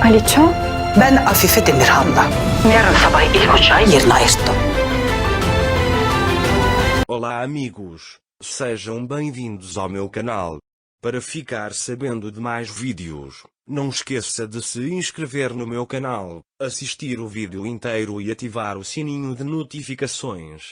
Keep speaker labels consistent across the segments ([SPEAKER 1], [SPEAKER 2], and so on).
[SPEAKER 1] Aliço?
[SPEAKER 2] Ben Afife Demirhan'la yarın sabah ilk uçağı yerine ayırttım.
[SPEAKER 3] Olá amigos, sejam bem-vindos ao meu canal. Para ficar sabendo de mais vídeos, não esqueça de se inscrever no meu canal, assistir o vídeo inteiro e ativar o sininho de notificações.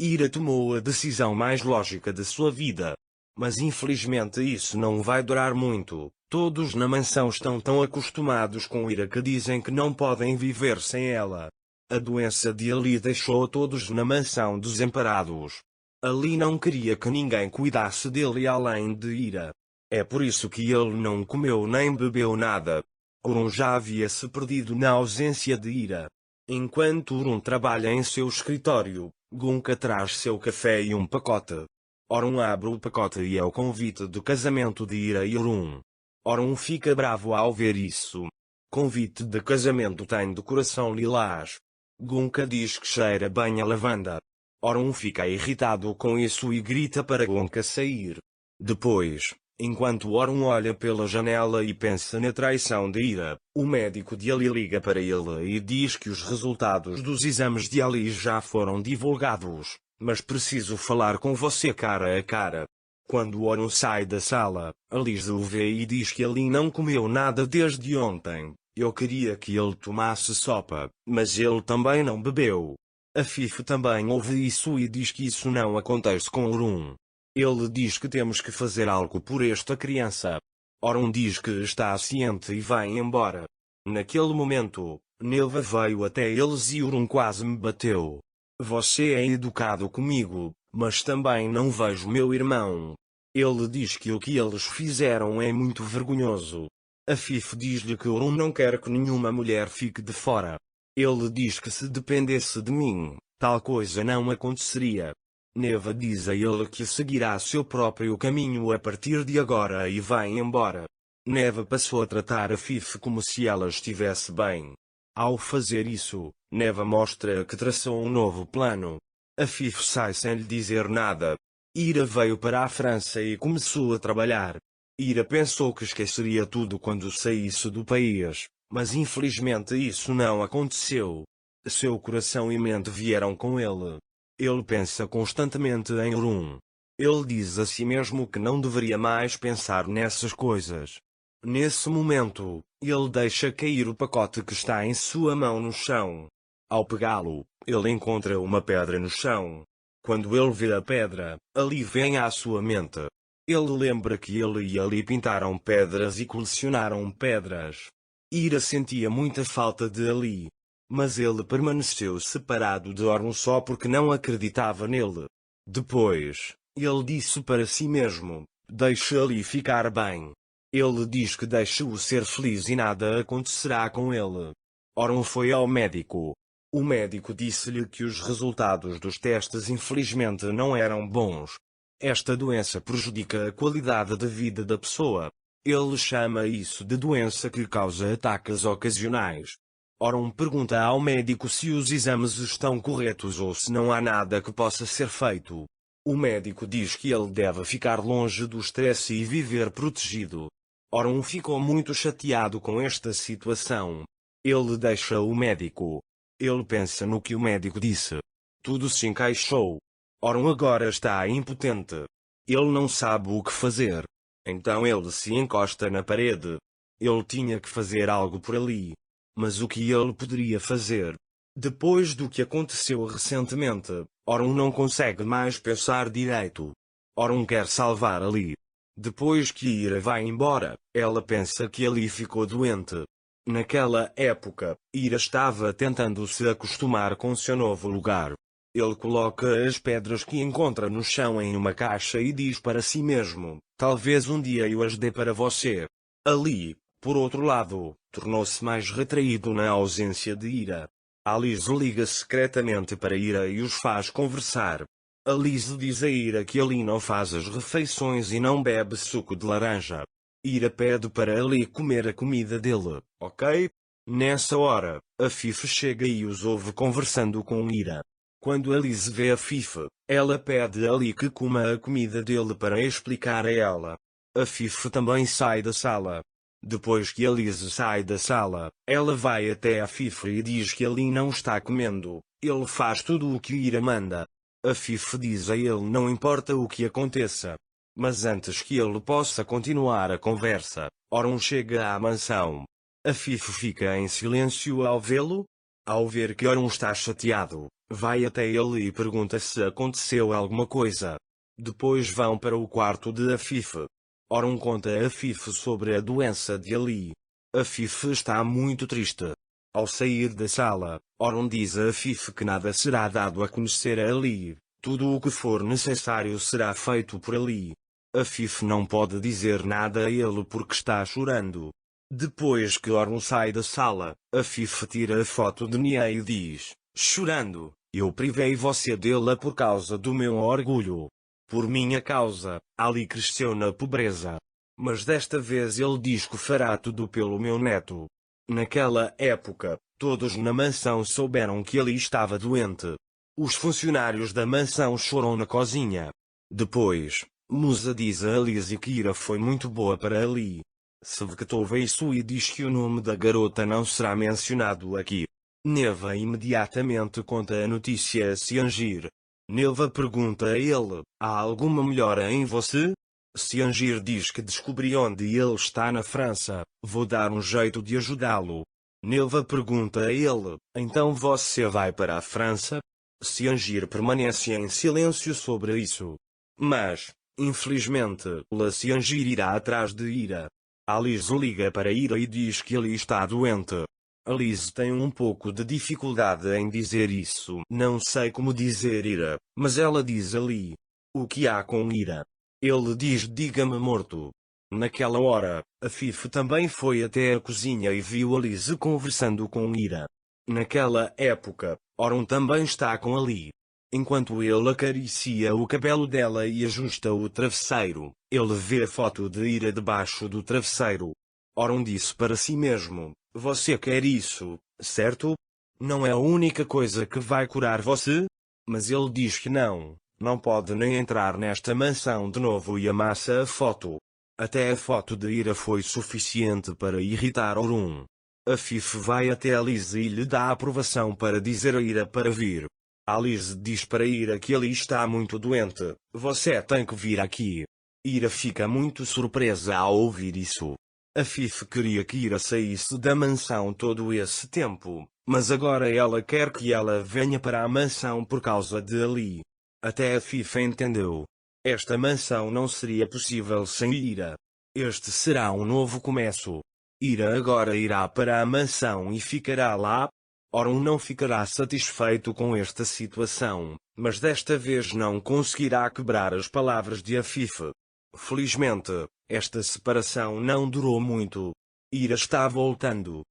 [SPEAKER 3] Ira tomou a decisão mais lógica de sua vida. Mas infelizmente isso não vai durar muito. Todos na mansão estão tão acostumados com Ira que dizem que não podem viver sem ela. A doença de Ali deixou todos na mansão desamparados. Ali não queria que ninguém cuidasse dele além de Ira. É por isso que ele não comeu nem bebeu nada. Orun já havia se perdido na ausência de Ira. Enquanto Orun trabalha em seu escritório, Gunka traz seu café e um pacote. Orun abre o pacote e é o convite de casamento de Ira e Orun. Orun fica bravo ao ver isso. Convite de casamento tem decoração lilás. Gunka diz que cheira bem a lavanda. Orun fica irritado com isso e grita para Gunka sair. Depois, enquanto Orun olha pela janela e pensa na traição de Ira, o médico de Ali liga para ele e diz que os resultados dos exames de Ali já foram divulgados, mas preciso falar com você cara a cara. Quando Orun sai da sala, Alice o vê e diz que Ali não comeu nada desde ontem. Eu queria que ele tomasse sopa, mas ele também não bebeu. A Fife também ouve isso e diz que isso não acontece com Orun. Ele diz que temos que fazer algo por esta criança. Orun diz que está ciente e vai embora. Naquele momento, Neva veio até eles e Orun quase me bateu. Você é educado comigo, mas também não vejo meu irmão. Ele diz que o que eles fizeram é muito vergonhoso. A Fife diz-lhe que Orun não quer que nenhuma mulher fique de fora. Ele diz que se dependesse de mim, tal coisa não aconteceria. Neva diz a ele que seguirá seu próprio caminho a partir de agora e vai embora. Neva passou a tratar a Fife como se ela estivesse bem. Ao fazer isso, Neva mostra que traçou um novo plano. A Fife sai sem lhe dizer nada. Ira veio para a França e começou a trabalhar. Ira pensou que esqueceria tudo quando saísse do país, mas infelizmente isso não aconteceu. Seu coração e mente vieram com ele. Ele pensa constantemente em Orun. Ele diz a si mesmo que não deveria mais pensar nessas coisas. Nesse momento, ele deixa cair o pacote que está em sua mão no chão. Ao pegá-lo, ele encontra uma pedra no chão. Quando ele vê a pedra, Ali vem à sua mente. Ele lembra que ele e Ali pintaram pedras e colecionaram pedras. Ira sentia muita falta de Ali. Mas ele permaneceu separado de Orun só porque não acreditava nele. Depois, ele disse para si mesmo, deixe Ali ficar bem. Ele diz que deixe-o ser feliz e nada acontecerá com ele. Orun foi ao médico. O médico disse-lhe que os resultados dos testes infelizmente não eram bons. Esta doença prejudica a qualidade de vida da pessoa. Ele chama isso de doença que causa ataques ocasionais. Orun pergunta ao médico se os exames estão corretos ou se não há nada que possa ser feito. O médico diz que ele deve ficar longe do estresse e viver protegido. Orun ficou muito chateado com esta situação. Ele deixa o médico. Ele pensa no que o médico disse. Tudo se encaixou. Orun agora está impotente. Ele não sabe o que fazer. Então ele se encosta na parede. Ele tinha que fazer algo por Ali. Mas o que ele poderia fazer? Depois do que aconteceu recentemente, Orun não consegue mais pensar direito. Orun quer salvar Ali. Depois que Ira vai embora, ela pensa que Ali ficou doente. Naquela época, Ira estava tentando se acostumar com seu novo lugar. Ele coloca as pedras que encontra no chão em uma caixa e diz para si mesmo, talvez um dia eu as dê para você. Ali, por outro lado, tornou-se mais retraído na ausência de Ira. Alice liga secretamente para Ira e os faz conversar. Alice diz a Ira que Ali não faz as refeições e não bebe suco de laranja. Ira pede para Ali comer a comida dele, ok? Nessa hora, a Fife chega e os ouve conversando com Ira. Quando Alice vê a Fife, ela pede a Ali que coma a comida dele para explicar a ela. A Fife também sai da sala. Depois que Elise sai da sala, ela vai até a Fife e diz que Ali não está comendo. Ele faz tudo o que Ira manda. A Fife diz a ele não importa o que aconteça. Mas antes que ele possa continuar a conversa, Orun chega à mansão. A Fife fica em silêncio ao vê-lo. Ao ver que Orun está chateado, vai até ele e pergunta se aconteceu alguma coisa. Depois vão para o quarto de Afif. Orun conta a Afif sobre a doença de Ali. Afif está muito triste. Ao sair da sala, Orun diz a Afif que nada será dado a conhecer a Ali. Tudo o que for necessário será feito por Ali. Afif não pode dizer nada a ele porque está chorando. Depois que Orun sai da sala, Afif tira a foto de Nia e diz, chorando, eu privei você dela por causa do meu orgulho. Por minha causa, Ali cresceu na pobreza. Mas desta vez ele diz que fará tudo pelo meu neto. Naquela época, todos na mansão souberam que Ali estava doente. Os funcionários da mansão choram na cozinha. Depois, Musa diz a Alice que Ira foi muito boa para Ali. Sevketova isso e diz que o nome da garota não será mencionado aqui. Neva imediatamente conta a notícia a Siangir. Neva pergunta a ele, há alguma melhora em você? Siangir diz que descobri onde ele está na França, vou dar um jeito de ajudá-lo. Neva pergunta a ele, então você vai para a França? Siangir permanece em silêncio sobre isso. Mas, infelizmente, Siangir irá atrás de Ira. Alice liga para Ira e diz que ele está doente. Alice tem um pouco de dificuldade em dizer isso. Não sei como dizer Ira, mas ela diz Ali. O que há com Ira? Ele diz diga-me morto. Naquela hora, a Fife também foi até a cozinha e viu Alice conversando com Ira. Naquela época, Orun também está com Ali. Enquanto ele acaricia o cabelo dela e ajusta o travesseiro, ele vê a foto de Ira debaixo do travesseiro. Orun disse para si mesmo, você quer isso, certo? Não é a única coisa que vai curar você? Mas ele diz que não pode nem entrar nesta mansão de novo e amassa a foto. Até a foto de Ira foi suficiente para irritar Orun. A Fife vai até Alice e lhe dá aprovação para dizer a Ira para vir. Alice diz para Ira que ele está muito doente, você tem que vir aqui. Ira fica muito surpresa ao ouvir isso. A Fife queria que Ira saísse da mansão todo esse tempo, mas agora ela quer que ela venha para a mansão por causa de Ali. Até a Fife entendeu. Esta mansão não seria possível sem Ira. Este será um novo começo. Ira agora irá para a mansão e ficará lá. Orun não ficará satisfeito com esta situação, mas desta vez não conseguirá quebrar as palavras de Afif. Felizmente, esta separação não durou muito. Ira está voltando.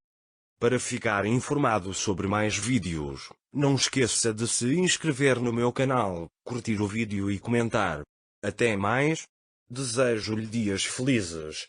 [SPEAKER 3] Para ficar informado sobre mais vídeos, não esqueça de se inscrever no meu canal, curtir o vídeo e comentar. Até mais. Desejo-lhe dias felizes.